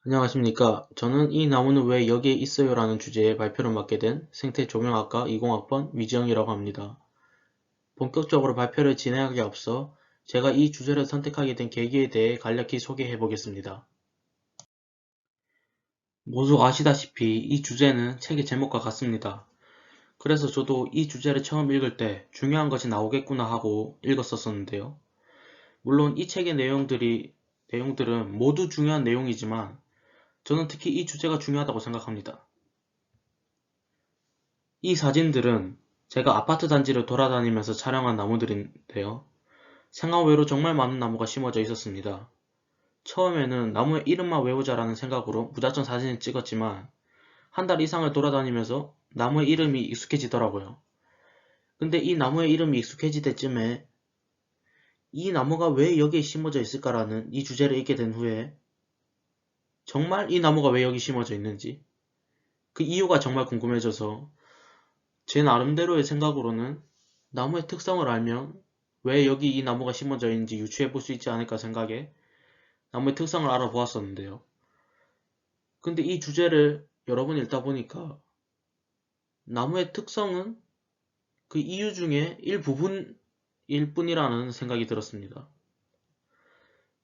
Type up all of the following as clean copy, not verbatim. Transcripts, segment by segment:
안녕하십니까. 저는 이 나무는 왜 여기에 있어요? 라는 주제의 발표를 맡게 된 생태조명학과 20학번 위지영이라고 합니다. 본격적으로 발표를 진행하기에 앞서 제가 이 주제를 선택하게 된 계기에 대해 간략히 소개해 보겠습니다. 모두 아시다시피 이 주제는 책의 제목과 같습니다. 그래서 저도 이 주제를 처음 읽을 때 중요한 것이 나오겠구나 하고 읽었었는데요. 물론 이 책의 내용들은 모두 중요한 내용이지만 저는 특히 이 주제가 중요하다고 생각합니다. 이 사진들은 제가 아파트 단지를 돌아다니면서 촬영한 나무들인데요. 생각 외로 정말 많은 나무가 심어져 있었습니다. 처음에는 나무의 이름만 외우자라는 생각으로 무작정 사진을 찍었지만 한 달 이상을 돌아다니면서 나무의 이름이 익숙해지더라고요. 근데 이 나무의 이름이 익숙해질 때쯤에 이 나무가 왜 여기에 심어져 있을까라는 이 주제를 읽게 된 후에 정말 이 나무가 왜 여기 심어져 있는지 그 이유가 정말 궁금해져서 제 나름대로의 생각으로는 나무의 특성을 알면 왜 여기 이 나무가 심어져 있는지 유추해 볼 수 있지 않을까 생각에 나무의 특성을 알아보았었는데요. 근데 이 주제를 여러 번 읽다 보니까 나무의 특성은 그 이유 중에 일부분일 뿐이라는 생각이 들었습니다.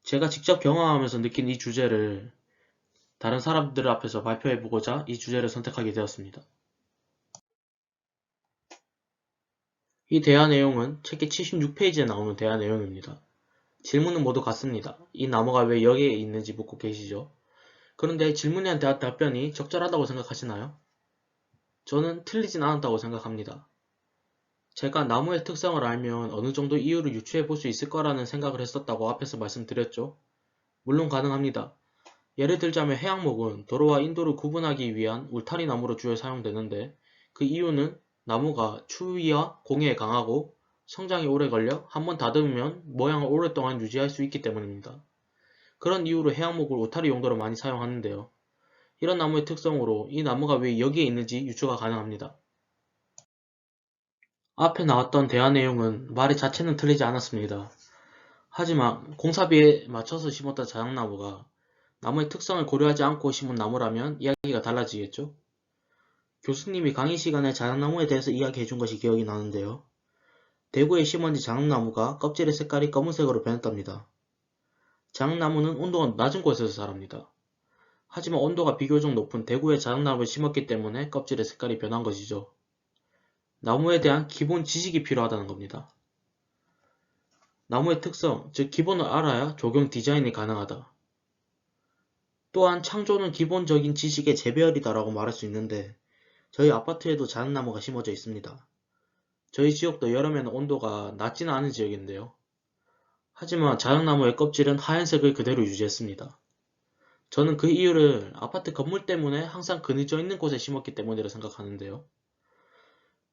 제가 직접 경험하면서 느낀 이 주제를 다른 사람들 앞에서 발표해보고자 이 주제를 선택하게 되었습니다. 이 대화 내용은 책의 76페이지에 나오는 대화 내용입니다. 질문은 모두 같습니다. 이 나무가 왜 여기에 있는지 묻고 계시죠? 그런데 질문에 대한 답변이 적절하다고 생각하시나요? 저는 틀리진 않았다고 생각합니다. 제가 나무의 특성을 알면 어느 정도 이유를 유추해 볼 수 있을 거라는 생각을 했었다고 앞에서 말씀드렸죠. 물론 가능합니다. 예를 들자면 해양목은 도로와 인도를 구분하기 위한 울타리 나무로 주로 사용되는데 그 이유는 나무가 추위와 공해에 강하고 성장이 오래 걸려 한번 다듬으면 모양을 오랫동안 유지할 수 있기 때문입니다. 그런 이유로 해양목을 울타리 용도로 많이 사용하는데요. 이런 나무의 특성으로 이 나무가 왜 여기에 있는지 유추가 가능합니다. 앞에 나왔던 대화 내용은 말 자체는 틀리지 않았습니다. 하지만 공사비에 맞춰서 심었던 자작나무가 나무의 특성을 고려하지 않고 심은 나무라면 이야기가 달라지겠죠? 교수님이 강의 시간에 자작나무에 대해서 이야기해준 것이 기억이 나는데요. 대구에 심은 자작나무가 껍질의 색깔이 검은색으로 변했답니다. 자작나무는 온도가 낮은 곳에서 자랍니다. 하지만 온도가 비교적 높은 대구에 자작나무를 심었기 때문에 껍질의 색깔이 변한 것이죠. 나무에 대한 기본 지식이 필요하다는 겁니다. 나무의 특성, 즉 기본을 알아야 조경 디자인이 가능하다. 또한 창조는 기본적인 지식의 재배열이다라고 말할 수 있는데 저희 아파트에도 자작나무가 심어져 있습니다. 저희 지역도 여름에는 온도가 낮지는 않은 지역인데요. 하지만 자작나무의 껍질은 하얀색을 그대로 유지했습니다. 저는 그 이유를 아파트 건물 때문에 항상 그늘져 있는 곳에 심었기 때문이라 생각하는데요.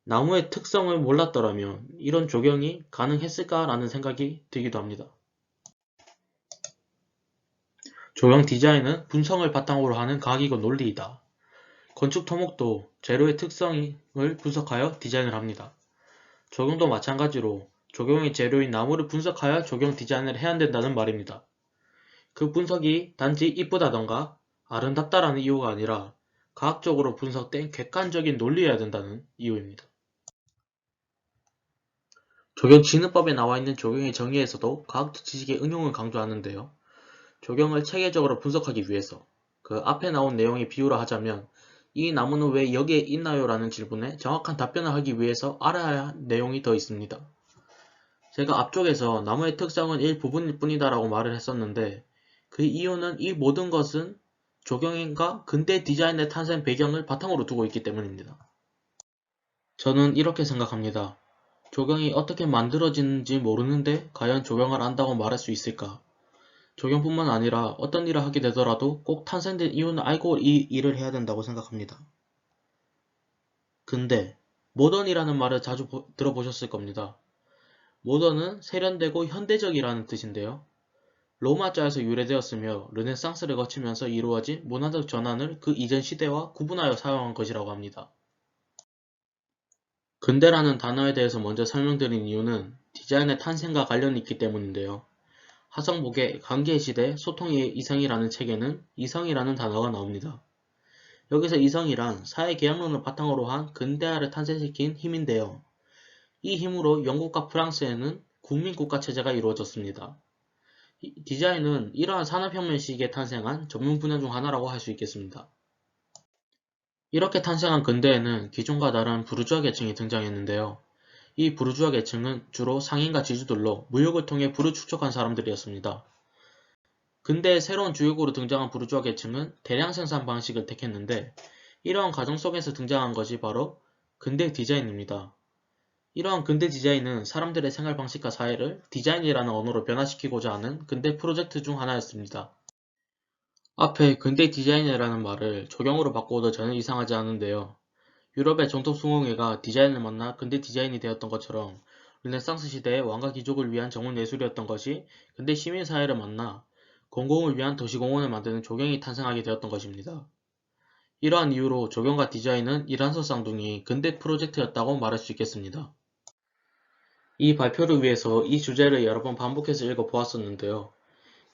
나무의 특성을 몰랐더라면 이런 조경이 가능했을까라는 생각이 들기도 합니다. 조경 디자인은 분성을 바탕으로 하는 과학이고 논리이다. 건축 토목도 재료의 특성을 분석하여 디자인을 합니다. 조경도 마찬가지로 조경의 재료인 나무를 분석하여 조경 디자인을 해야 된다는 말입니다. 그 분석이 단지 이쁘다던가 아름답다라는 이유가 아니라 과학적으로 분석된 객관적인 논리여야 된다는 이유입니다. 조경 진흥법에 나와 있는 조경의 정의에서도 과학적 지식의 응용을 강조하는데요. 조경을 체계적으로 분석하기 위해서 그 앞에 나온 내용의 비유로 하자면 이 나무는 왜 여기에 있나요? 라는 질문에 정확한 답변을 하기 위해서 알아야 할 내용이 더 있습니다. 제가 앞쪽에서 나무의 특성은 일부분일 뿐이다 라고 말을 했었는데 그 이유는 이 모든 것은 조경인과 근대 디자인의 탄생 배경을 바탕으로 두고 있기 때문입니다. 저는 이렇게 생각합니다. 조경이 어떻게 만들어지는지 모르는데 과연 조경을 안다고 말할 수 있을까? 조경뿐만 아니라 어떤 일을 하게 되더라도 꼭 탄생된 이유는 알고 이 일을 해야 된다고 생각합니다. 근데 모던이라는 말을 자주 들어보셨을 겁니다. 모던은 세련되고 현대적이라는 뜻인데요. 로마자에서 유래되었으며 르네상스를 거치면서 이루어진 문화적 전환을 그 이전 시대와 구분하여 사용한 것이라고 합니다. 근대라는 단어에 대해서 먼저 설명드린 이유는 디자인의 탄생과 관련이 있기 때문인데요. 하성복의 관계시대 소통의 이성이라는 책에는 이성이라는 단어가 나옵니다. 여기서 이성이란 사회계약론을 바탕으로 한 근대화를 탄생시킨 힘인데요. 이 힘으로 영국과 프랑스에는 국민국가체제가 이루어졌습니다. 디자인은 이러한 산업혁명 시기에 탄생한 전문 분야 중 하나라고 할 수 있겠습니다. 이렇게 탄생한 근대에는 기존과 다른 부르주아 계층이 등장했는데요. 이 부르주아 계층은 주로 상인과 지주들로 무역을 통해 부를 축적한 사람들이었습니다. 근대의 새로운 주역으로 등장한 부르주아 계층은 대량 생산 방식을 택했는데 이러한 과정 속에서 등장한 것이 바로 근대 디자인입니다. 이러한 근대 디자인은 사람들의 생활 방식과 사회를 디자인이라는 언어로 변화시키고자 하는 근대 프로젝트 중 하나였습니다. 앞에 근대 디자인이라는 말을 조경으로 바꾸어도 전혀 이상하지 않은데요. 유럽의 정통 숭늉회가 디자인을 만나 근대 디자인이 되었던 것처럼 르네상스 시대의 왕과 귀족을 위한 정원 예술이었던 것이 근대 시민사회를 만나 공공을 위한 도시공원을 만드는 조경이 탄생하게 되었던 것입니다. 이러한 이유로 조경과 디자인은 이란서 쌍둥이 근대 프로젝트였다고 말할 수 있겠습니다. 이 발표를 위해서 이 주제를 여러 번 반복해서 읽어보았었는데요.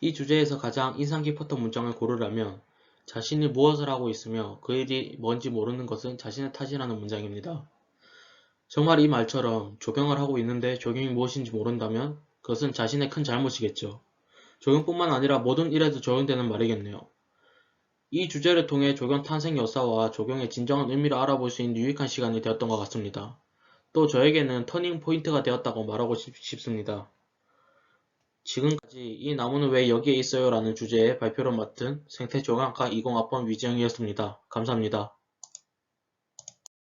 이 주제에서 가장 인상 깊었던 문장을 고르라면 자신이 무엇을 하고 있으며 그 일이 뭔지 모르는 것은 자신의 탓이라는 문장입니다. 정말 이 말처럼 조경을 하고 있는데 조경이 무엇인지 모른다면 그것은 자신의 큰 잘못이겠죠. 조경뿐만 아니라 모든 일에도 적용되는 말이겠네요. 이 주제를 통해 조경 탄생 역사와 조경의 진정한 의미를 알아볼 수 있는 유익한 시간이 되었던 것 같습니다. 또 저에게는 터닝 포인트가 되었다고 말하고 싶습니다. 지금까지 이 나무는 왜 여기에 있어요? 라는 주제의 발표를 맡은 생태조경학과 20학번 위지영이었습니다. 감사합니다.